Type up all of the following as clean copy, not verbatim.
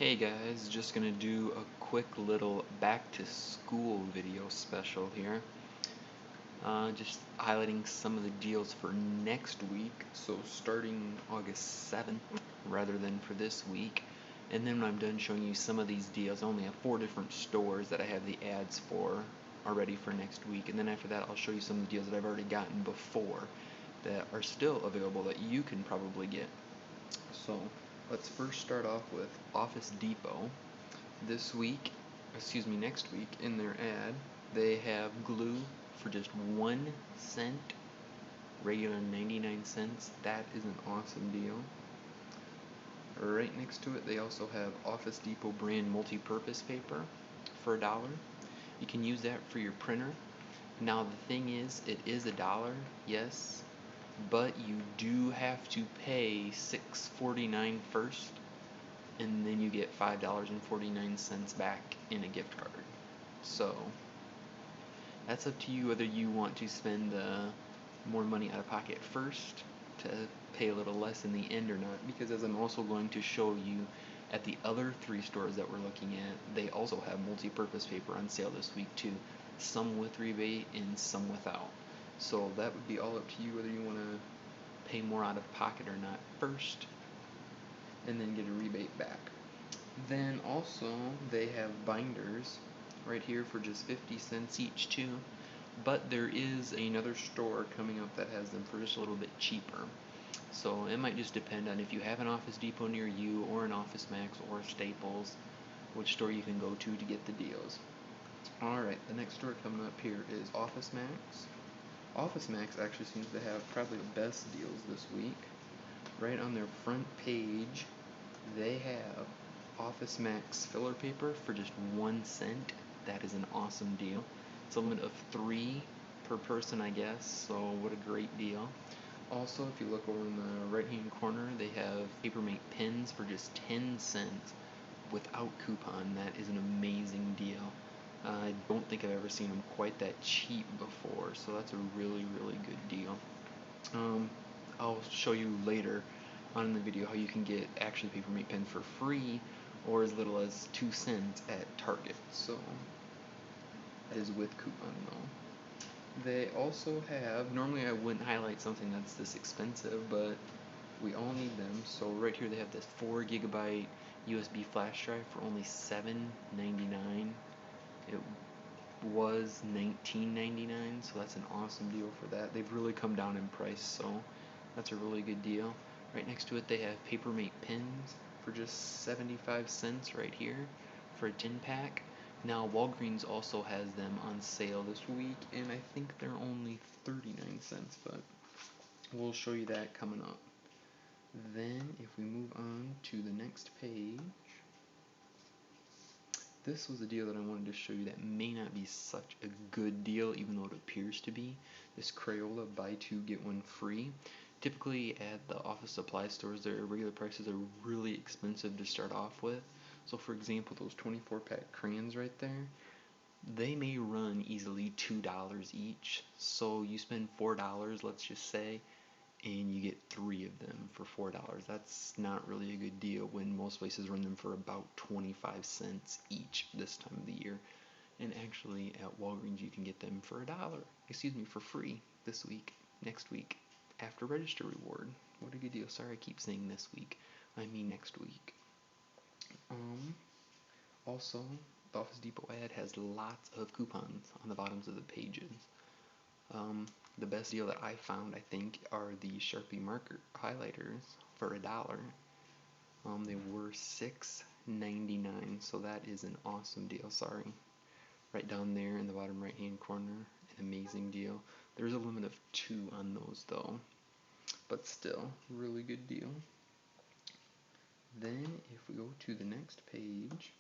Hey guys, just gonna do a quick little back to school video special here. Just highlighting some of the deals for next week, so starting August 7th rather than for this week. And then when I'm done showing you some of these deals, I only have 4 different stores that I have the ads for already for next week. And then after that, I'll show you some of the deals that I've already gotten before that are still available that you can probably get. So let's first start off with Office Depot. Next week in their ad, they have glue for just 1 cent, regular 99 cents. That is an awesome deal. Right next to it, they also have Office Depot brand multi-purpose paper for $1. You can use that for your printer. Now the thing is, it is $1, yes, but you do have to pay $6.49 first, and then you get $5.49 back in a gift card. So that's up to you whether you want to spend more money out of pocket first to pay a little less in the end or not, because as I'm also going to show you at the other 3 stores that we're looking at, they also have multi-purpose paper on sale this week too, some with rebate and some without. So that would be all up to you whether you want to pay more out of pocket or not first and then get a rebate back. Then also they have binders right here for just 50 cents each too, but there is another store coming up that has them for just a little bit cheaper. So it might just depend on if you have an Office Depot near you or an Office Max or Staples, which store you can go to get the deals. Alright, the next store coming up here is Office Max. Office Max actually seems to have probably the best deals this week. Right on their front page, they have Office Max filler paper for just 1 cent. That is an awesome deal. It's a limit of 3 per person, I guess, so what a great deal. Also, if you look over in the right hand corner, they have Papermate pens for just 10 cents without coupon. That is an amazing deal. I don't think I've ever seen them quite that cheap before, so that's a really, really good deal. I'll show you later on in the video how you can get actually Papermate pens for free or as little as 2 cents at Target. So that is with coupon though. They also have, normally I wouldn't highlight something that's this expensive, but we all need them. So right here they have this 4 GB USB flash drive for only $7.99. It was $19.99, so that's an awesome deal for that. They've really come down in price, so that's a really good deal. Right next to it they have Papermate pens for just 75 cents right here for a 10-pack. Now Walgreens also has them on sale this week, and I think they're only 39 cents, but we'll show you that coming up. Then if we move on to the next page, this was a deal that I wanted to show you that may not be such a good deal, even though it appears to be. This Crayola buy 2 get 1 free. Typically at the office supply stores, their regular prices are really expensive to start off with. So for example, those 24-pack crayons right there, they may run easily $2 each. So you spend $4, let's just say, and you get 3 of them for $4. That's not really a good deal when most places run them for about 25 cents each this time of the year. And actually at Walgreens you can get them for for free this week, next week, after register reward. What a good deal. Sorry I keep saying this week. I mean next week. Also, the Office Depot ad has lots of coupons on the bottoms of the pages. The best deal that I found, I think, are the Sharpie marker highlighters for $1. They were $6.99, so that is an awesome deal. Sorry. Right down there in the bottom right hand corner, an amazing deal. There's a limit of 2 on those though, but still, really good deal. Then if we go to the next page,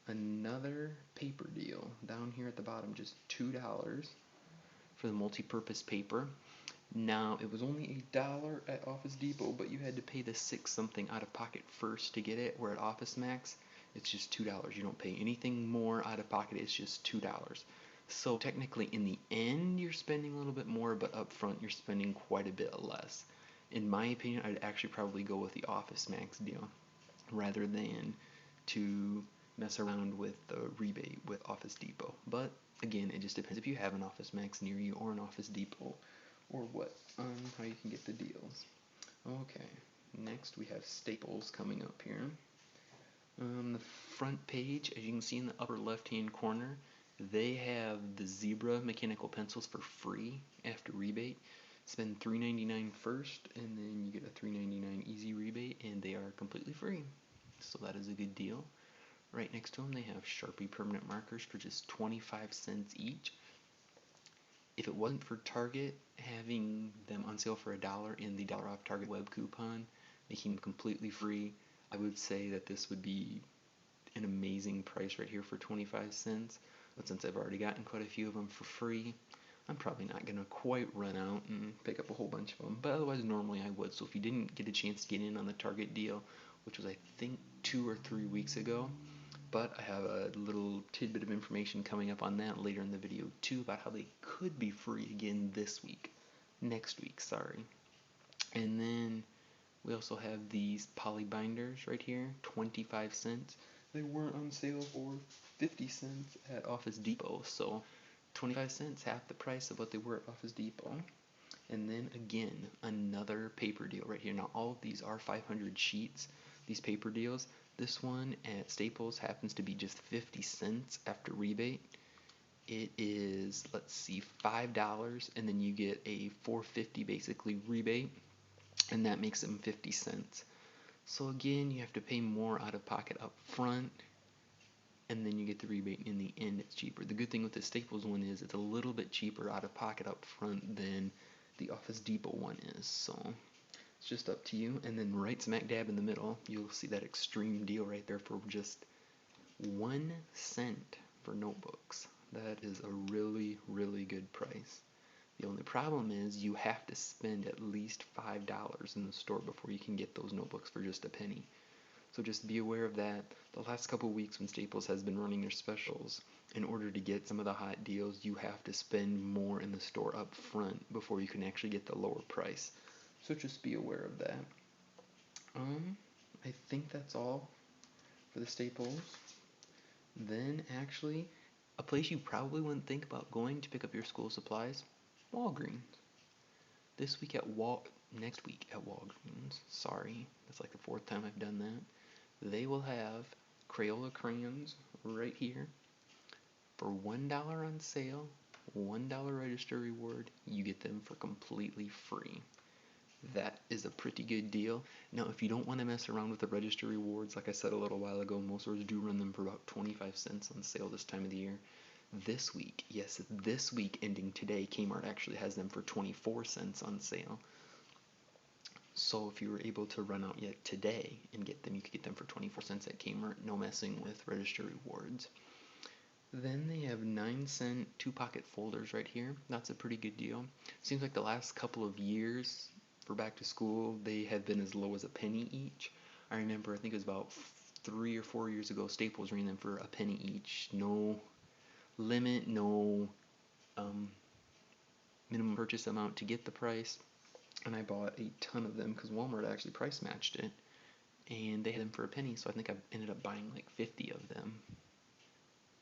another paper deal down here at the bottom, just $2 for the multi-purpose paper. Now it was only $1 at Office Depot, but you had to pay the 6 something out of pocket first to get it, where at Office Max it's just $2. You don't pay anything more out of pocket, it's just $2. So technically in the end you're spending a little bit more, but up front you're spending quite a bit less. In my opinion, I'd actually probably go with the Office Max deal rather than to mess around with the rebate with Office Depot. But again, it just depends if you have an Office Max near you or an Office Depot or what on how you can get the deals. Okay, next we have Staples coming up here. The front page, as you can see in the upper left-hand corner, they have the Zebra mechanical pencils for free after rebate. Spend $3.99 first, and then you get a $3.99 easy rebate, and they are completely free. So that is a good deal. Right next to them, they have Sharpie permanent markers for just 25 cents each. If it wasn't for Target having them on sale for $1 in the $1 off Target web coupon, making them completely free, I would say that this would be an amazing price right here for 25 cents. But since I've already gotten quite a few of them for free, I'm probably not going to quite run out and pick up a whole bunch of them. But otherwise, normally I would. So if you didn't get a chance to get in on the Target deal, which was I think 2 or 3 weeks ago, but I have a little tidbit of information coming up on that later in the video too about how they could be free again next week, sorry. And then we also have these poly binders right here, 25 cents. They weren't on sale for 50 cents at Office Depot, so 25 cents, half the price of what they were at Office Depot. And then again, another paper deal right here. Now all of these are 500 sheets, these paper deals. This one at Staples happens to be just 50 cents after rebate. It is, let's see, $5, and then you get a $4.50 basically rebate, and that makes them 50 cents. So again, you have to pay more out of pocket up front, and then you get the rebate in the end. It's cheaper. The good thing with the Staples one is it's a little bit cheaper out of pocket up front than the Office Depot one is. So it's just up to you. And then right smack dab in the middle, you'll see that extreme deal right there for just 1 cent for notebooks. That is a really, really good price. The only problem is you have to spend at least $5 in the store before you can get those notebooks for just a penny. So just be aware of that. The last couple of weeks when Staples has been running their specials, in order to get some of the hot deals, you have to spend more in the store up front before you can actually get the lower price. So just be aware of that. I think that's all for the Staples. Then actually, a place you probably wouldn't think about going to pick up your school supplies, Walgreens. Next week at Walgreens, sorry, that's like the 4th time I've done that. They will have Crayola crayons right here for $1 on sale, $1 register reward. You get them for completely free. That is a pretty good deal. Now, if you don't want to mess around with the register rewards, like I said a little while ago, most stores do run them for about 25 cents on sale this time of the year. This week, yes, this week ending today, Kmart actually has them for 24 cents on sale. So if you were able to run out yet today and get them, you could get them for 24 cents at Kmart, no messing with register rewards. Then they have 9-cent 2-pocket folders right here. That's a pretty good deal. Seems like the last couple of years for back to school, they have been as low as a penny each. I remember, I think it was about 3 or 4 years ago, Staples ran them for a penny each. No limit, no minimum purchase amount to get the price. And I bought a ton of them because Walmart actually price matched it, and they had them for a penny, so I think I ended up buying like 50 of them,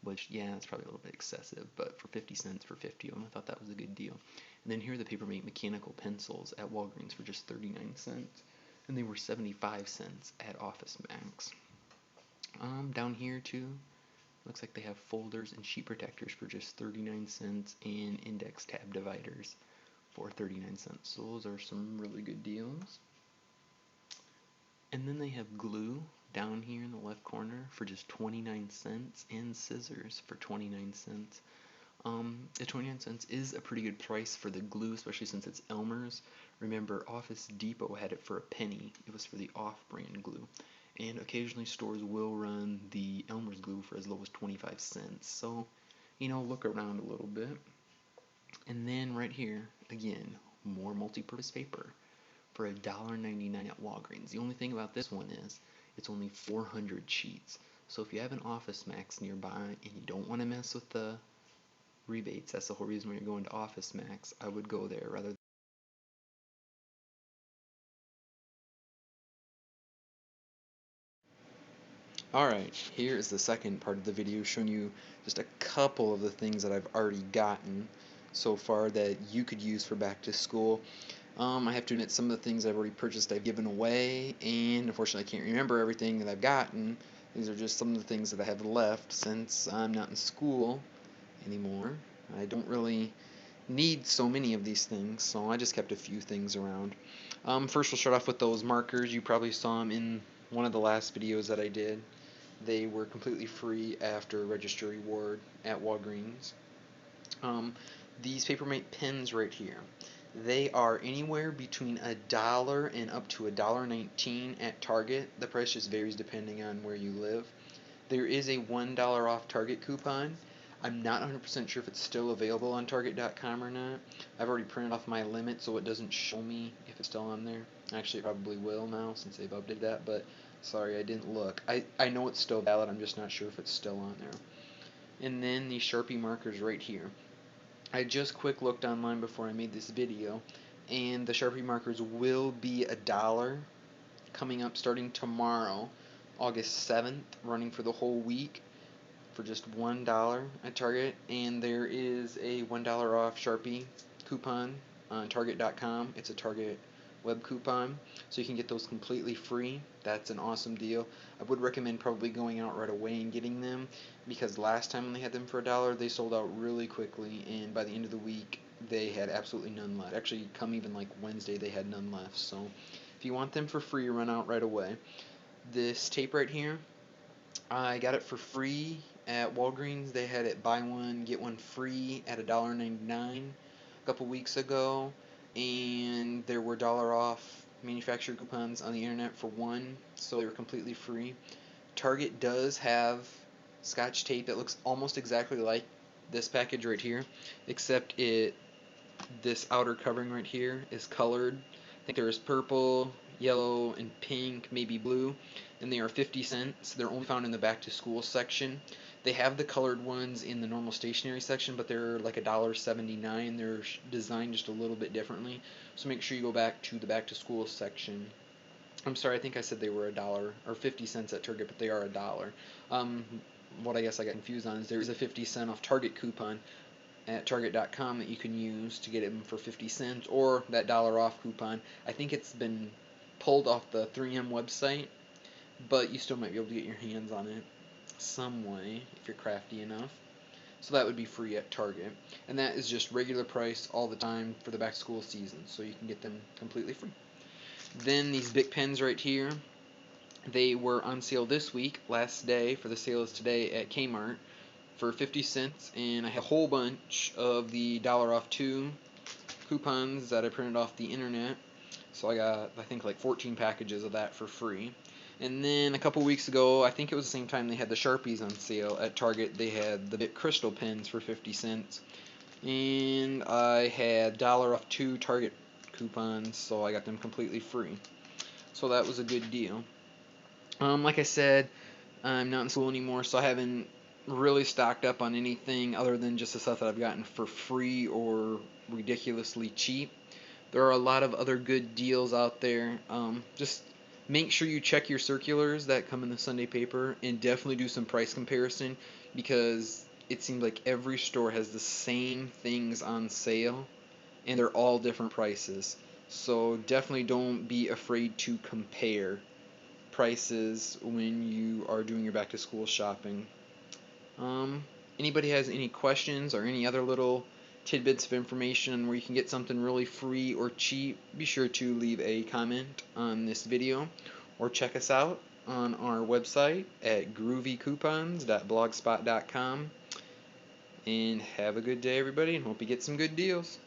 which, yeah, that's probably a little bit excessive, but for 50 cents for 50 of them, I thought that was a good deal. And then here are the Papermate mechanical pencils at Walgreens for just 39 cents, and they were 75 cents at Office Max. Down here too, looks like they have folders and sheet protectors for just 39 cents and index tab dividers for 39 cents. So those are some really good deals. And then they have glue down here in the left corner for just 29 cents and scissors for 29 cents. The 29 cents is a pretty good price for the glue, especially since it's Elmer's. Remember, Office Depot had it for a penny. It was for the off-brand glue. And occasionally stores will run the Elmer's glue for as low as 25 cents. So, look around a little bit. And then right here, again, more multi-purpose paper for $1.99 at Walgreens. The only thing about this one is it's only 400 sheets. So if you have an Office Max nearby and you don't want to mess with the rebates, that's the whole reason when you're going to Office Max, I would go there rather than Alright, here is the second part of the video showing you just a couple of the things that I've already gotten so far that you could use for back to school. I have to admit some of the things I've already purchased I've given away, and unfortunately I can't remember everything that I've gotten. These are just some of the things that I have left since I'm not in school anymore. I don't really need so many of these things, so I just kept a few things around. First we'll start off with those markers. You probably saw them in one of the last videos that I did. They were completely free after Register Reward at Walgreens. These Papermate pens right here, they are anywhere between $1 and up to $1.19 at Target. The price just varies depending on where you live. There is a $1 off Target coupon. I'm not 100% sure if it's still available on Target.com or not. I've already printed off my limit so it doesn't show me if it's still on there. Actually, it probably will now since they've updated that, but sorry, I didn't look. I know it's still valid, I'm just not sure if it's still on there. And then the Sharpie markers right here. I just quick looked online before I made this video, and the Sharpie markers will be $1 coming up starting tomorrow, August 7th, running for the whole week for just $1 at Target. And there is a $1 off Sharpie coupon on Target.com. It's a Target web coupon, so you can get those completely free. That's an awesome deal. I would recommend probably going out right away and getting them, because last time when they had them for $1 they sold out really quickly, and by the end of the week they had absolutely none left. Actually, come even like Wednesday they had none left. So if you want them for free, run out right away. This tape right here, I got it for free at Walgreens. They had it buy one get one free at $1.99 a couple weeks ago, and there were $1 off manufacturer coupons on the internet for one, so they were completely free. Target does have Scotch tape that looks almost exactly like this package right here, except this outer covering right here is colored. I think there is purple, yellow, and pink, maybe blue, and they are 50 cents. They're only found in the back to school section. They have the colored ones in the normal stationery section, but they're like $1.79. They're designed just a little bit differently, so make sure you go back to the back to school section. I'm sorry, I think I said they were $1 or 50 cents at Target, but they are $1. What I guess I got confused on is there is a 50 cent off Target coupon at Target.com that you can use to get them for 50 cents, or that $1 off coupon. I think it's been pulled off the 3M website, but you still might be able to get your hands on it some way if you're crafty enough. So that would be free at Target, and that is just regular price all the time for the back to school season, so you can get them completely free. Then these Bic pens right here, they were on sale this week. Last day for the sale is today at Kmart for 50 cents, and I have a whole bunch of the $1 off 2 coupons that I printed off the internet. So I got, I think, like 14 packages of that for free. And then a couple weeks ago, I think it was the same time they had the Sharpies on sale at Target, they had the Bic Crystal pens for 50 cents. And I had $1 off 2 Target coupons, so I got them completely free. So that was a good deal. Like I said, I'm not in school anymore, so I haven't really stocked up on anything other than just the stuff that I've gotten for free or ridiculously cheap. There are a lot of other good deals out there. Just make sure you check your circulars that come in the Sunday paper, and definitely do some price comparison, because it seems like every store has the same things on sale and they're all different prices. So definitely don't be afraid to compare prices when you are doing your back to school shopping. Anybody has any questions or any other little tidbits of information where you can get something really free or cheap, be sure to leave a comment on this video, or check us out on our website at groovycoupons.blogspot.com. And have a good day, everybody, and hope you get some good deals.